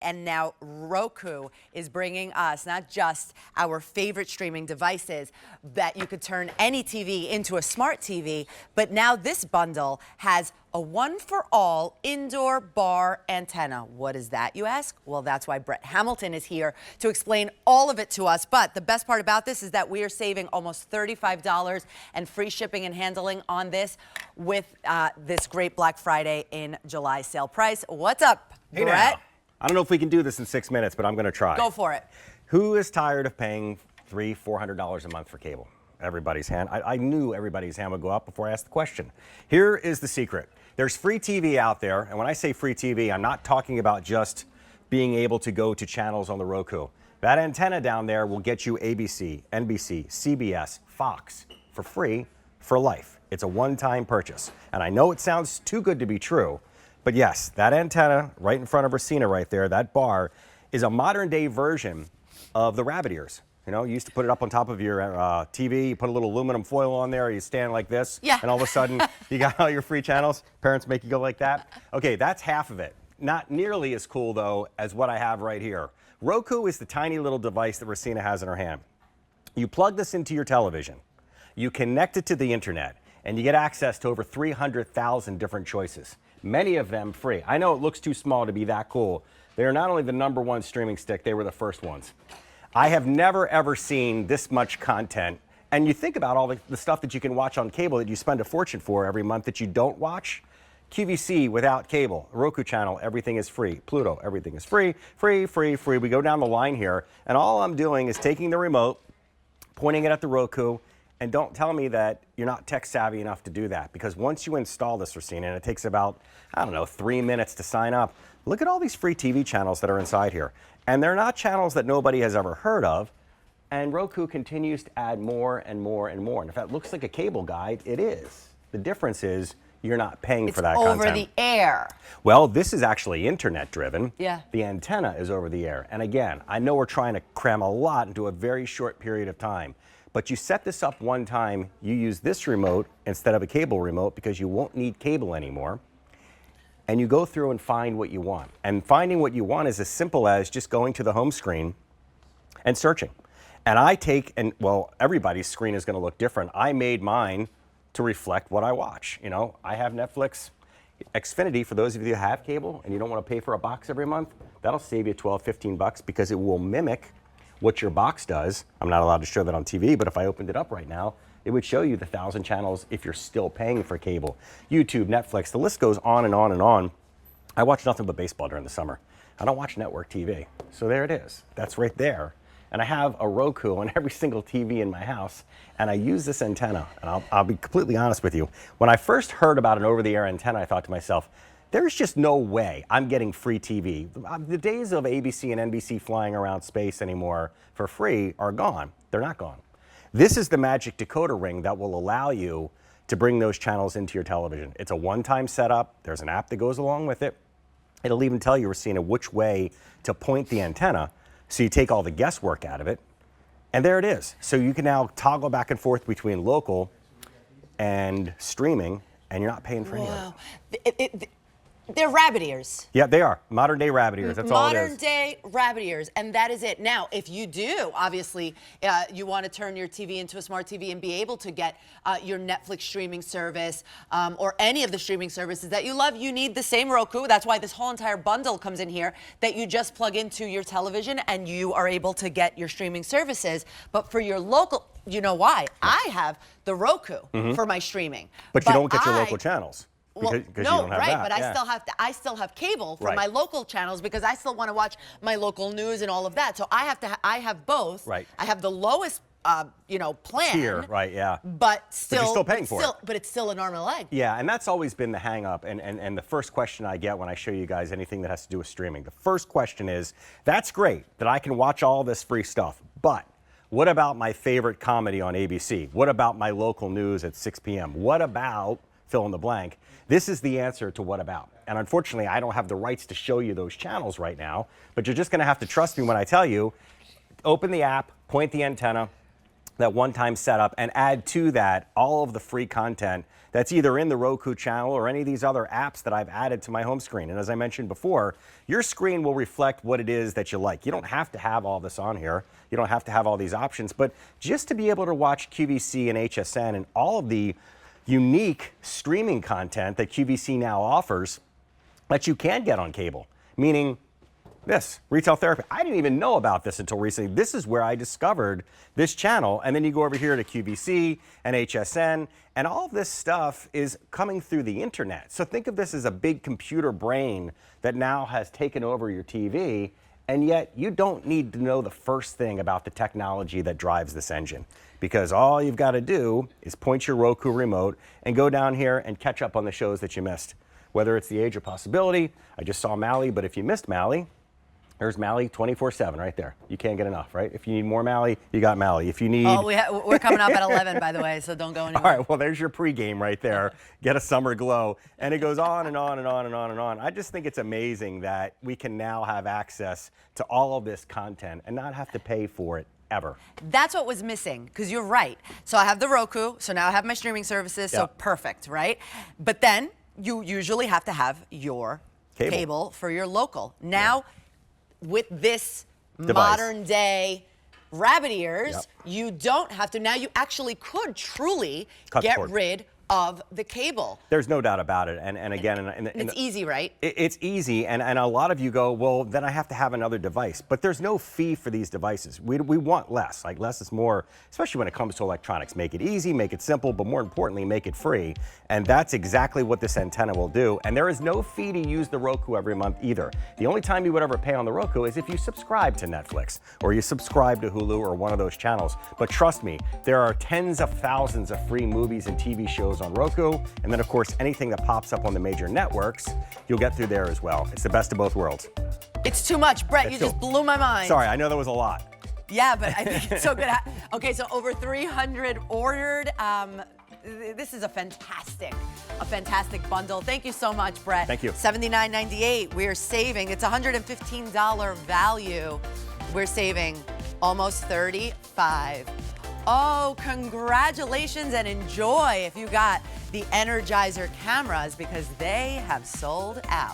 And now Roku is bringing us not just our favorite streaming devices that you could turn any TV into a smart TV, but now this bundle has a one-for-all indoor bar antenna. What is that, you ask? Well, that's why Brett Hamilton is here to explain all of it to us. But the best part about this is that we are saving almost $35 and free shipping and handling on this with this great Black Friday in July sale price. What's up, Hey Brett? now. I don't know if we can do this in 6 minutes, but I'm going to try. Go for it. Who is tired of paying $300-400 a month for cable? Everybody's hand. I knew everybody's hand would go up before I asked the question. Here is the secret. There's free TV out there, and when I say free TV, I'm not talking about just being able to go to channels on the Roku. That antenna down there will get you ABC, NBC, CBS, Fox for free for life. It's a one-time purchase. And I know it sounds too good to be true, but yes, that antenna right in front of Racina right there, that bar, is a modern-day version of the rabbit ears. You know, you used to put it up on top of your TV, you put a little aluminum foil on there, you stand like this, and all of a sudden you got all your free channels. Parents make you go like that. Okay, that's half of it. Not nearly as cool, though, as what I have right here. Roku is the tiny little device that Racina has in her hand. You plug this into your television, you connect it to the internet, and you get access to over 300,000 different choices. Many of them free. I know it looks too small to be that cool. They are not only the #1 streaming stick, they were the first ones. I have never ever seen this much content. And you think about all the stuff that you can watch on cable that you spend a fortune for every month that you don't watch. QVC without cable, Roku channel, everything is free. Pluto, everything is free, free, free, free. We go down the line here, and all I'm doing is taking the remote, pointing it at the Roku, and don't tell me that you're not tech savvy enough to do that, because once you install this, Racina, and it takes about, I don't know, 3 minutes to sign up, look at all these free TV channels that are inside here. And they're not channels that nobody has ever heard of, and Roku continues to add more and more and more. And if that looks like a cable guide, it is. The difference is you're not paying for that content. It's over the air. Well, this is actually internet driven. Yeah. The antenna is over the air. And again, I know we're trying to cram a lot into a very short period of time. But you set this up one time, you use this remote instead of a cable remote because you won't need cable anymore. And you go through and find what you want. And finding what you want is as simple as just going to the home screen and searching. And I take, and well, everybody's screen is going to look different. I made mine to reflect what I watch. You know, I have Netflix, Xfinity. For those of you who have cable and you don't want to pay for a box every month, that'll save you $12-15 because it will mimic what your box does. I'm not allowed to show that on TV, but if I opened it up right now, it would show you the 1,000 channels if you're still paying for cable. YouTube, Netflix, the list goes on and on and on. I watch nothing but baseball during the summer. I don't watch network TV. So there it is. That's right there. And I have a Roku on every single TV in my house, and I use this antenna. And I'll be completely honest with you. When I first heard about an over-the-air antenna, I thought to myself, there's just no way I'm getting free TV. The days of ABC and NBC flying around space anymore for free are gone. They're not gone. This is the magic decoder ring that will allow you to bring those channels into your television. It's a one-time setup. There's an app that goes along with it. It'll even tell you, Racina, which way to point the antenna, so you take all the guesswork out of it. And there it is. So you can now toggle back and forth between local and streaming, and you're not paying for any of it. They're rabbit ears. Yeah, they are. Modern day rabbit ears. That's all it is. Modern day rabbit ears, and that is it. Now, if you do, obviously, you want to turn your TV into a smart TV and be able to get your Netflix streaming service or any of the streaming services that you love, you need the same Roku. That's why this whole entire bundle comes in here that you just plug into your television and you are able to get your streaming services. But for your local, you know why? I have the Roku for my streaming. But you don't get your local channels. Well, because no, you don't have right, that. but I still have cable for Right. my local channels because I still want to watch my local news and all of that. So I have both. Right. I have the lowest plan. Here, right, yeah. But still, you're still paying for it. But it's still an arm and a leg. Yeah, and that's always been the hang up and the first question I get when I show you guys anything that has to do with streaming. The first question is, that's great that I can watch all this free stuff, but what about my favorite comedy on ABC? What about my local news at 6 p.m.? What about fill in the blank? This is the answer to what about. And unfortunately, I don't have the rights to show you those channels right now, but you're just gonna have to trust me when I tell you, open the app, point the antenna, that one-time setup, and add to that all of the free content that's either in the Roku channel or any of these other apps that I've added to my home screen. And as I mentioned before, your screen will reflect what it is that you like. You don't have to have all this on here. You don't have to have all these options, but just to be able to watch QVC and HSN and all of the unique streaming content that QVC now offers that you can get on cable, meaning this, retail therapy. I didn't even know about this until recently. This is where I discovered this channel. And then you go over here to QVC and HSN, and all of this stuff is coming through the internet. So think of this as a big computer brain that now has taken over your TV, and yet you don't need to know the first thing about the technology that drives this engine, because all you've got to do is point your Roku remote and go down here and catch up on the shows that you missed. Whether it's The Age of Possibility, I just saw Mally, but if you missed Mally, there's Mally 24/7 right there. You can't get enough, right? If you need more Mally, you got Mally. If you need... Oh, we're coming up at 11, by the way, so don't go anywhere. All right, well, there's your pregame right there. Get a summer glow. And it goes on and on and on and on and on. I just think it's amazing that we can now have access to all of this content and not have to pay for it ever. That's what was missing, because you're right. So I have the Roku, so now I have my streaming services, so Yep. Perfect, right? But then you usually have to have your cable for your local. Now, with this Device. modern day rabbit ears, Yep. you don't have to. Now you actually could truly Cut the get cord. rid of the cable. There's no doubt about it. And again, It's easy, right? It's easy, and a lot of you go, well, then I have to have another device. But there's no fee for these devices. We want less. Like, less is more, especially when it comes to electronics. Make it easy, make it simple, but more importantly, make it free. And that's exactly what this antenna will do. And there is no fee to use the Roku every month either. The only time you would ever pay on the Roku is if you subscribe to Netflix or you subscribe to Hulu or one of those channels. But trust me, there are tens of thousands of free movies and TV shows on Roku. And then, of course, anything that pops up on the major networks, you'll get through there as well. It's the best of both worlds. It's too much, Brett. You just blew my mind. Sorry, I know that was a lot. Yeah, but I think it's so good. Okay, so over 300 ordered. This is a fantastic bundle. Thank you so much, Brett. Thank you. $79.98. We're saving. It's $115 value. We're saving almost $35. Oh, congratulations and enjoy if you got the Energizer cameras, because they have sold out.